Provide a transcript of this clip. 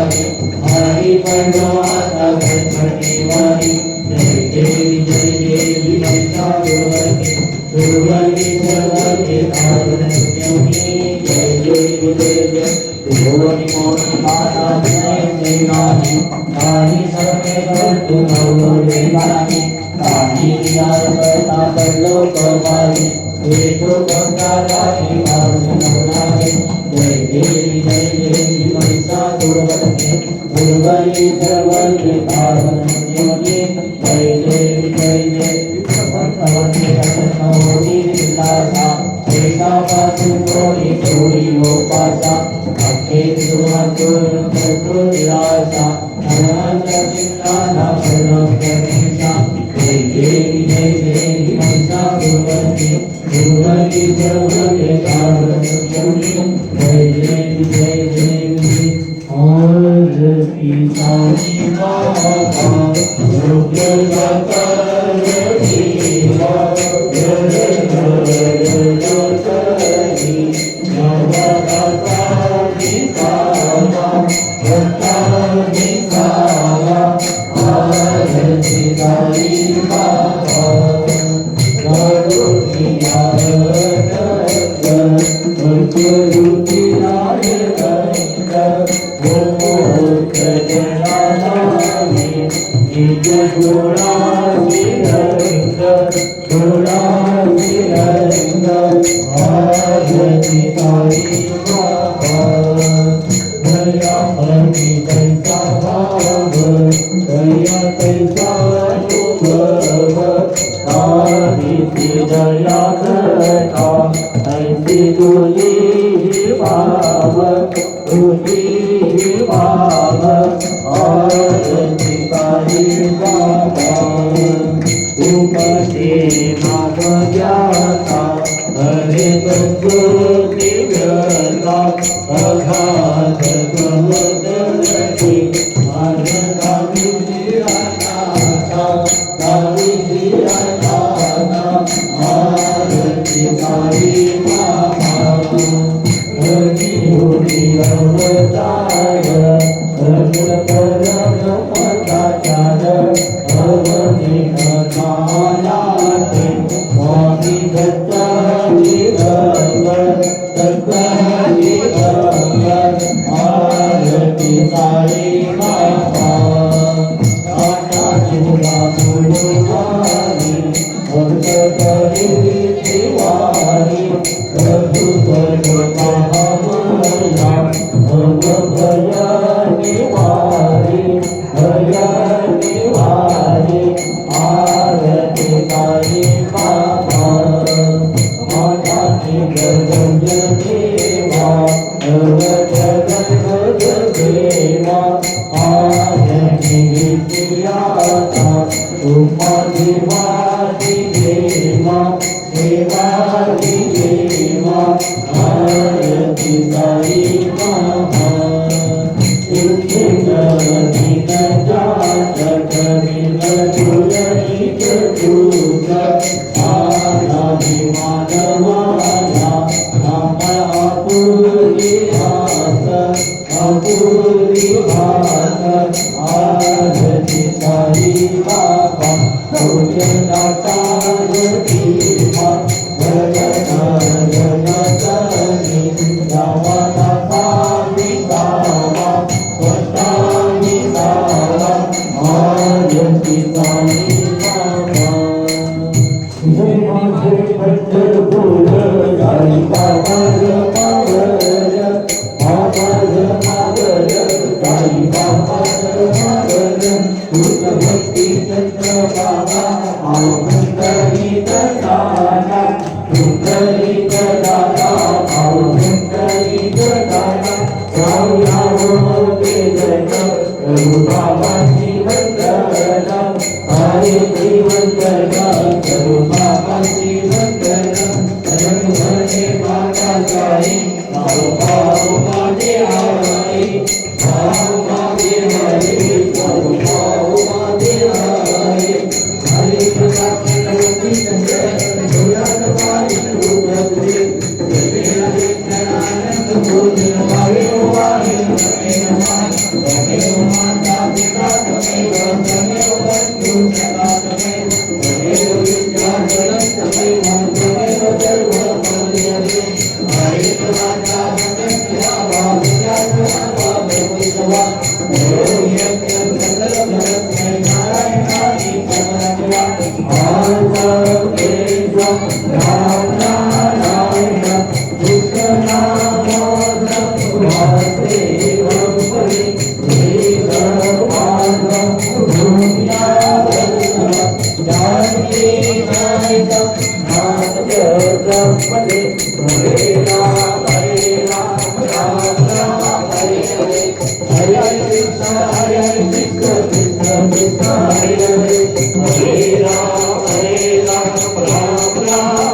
वारी हरी परमात्मा गणपति वारी जय देवी महिषा दुर्गति सर्वके कारुण्यमयी जय देवी भुवनि मोहि माता जय जय रानी रानी सर्वे भवतु नवदेवानि रानी यारता परलोकवाणी वेदो गंगारानी कारुण्यमयी जय देवी महिषासुरवदने दुर्गति सर्वके कारुण्यमयी जय देवी भगवती रत्नमोहि विलासा एका पासुकोरि चोरी लोपासा अखे सुमधुर विलासा अनंत चिन्नाना प्रणव गणेशा जय देवी महिषासुरवदने दुर्गति सर्वके कारुण्यमयी जय देवी आरती साई माता Hare Ram, Ram Ram.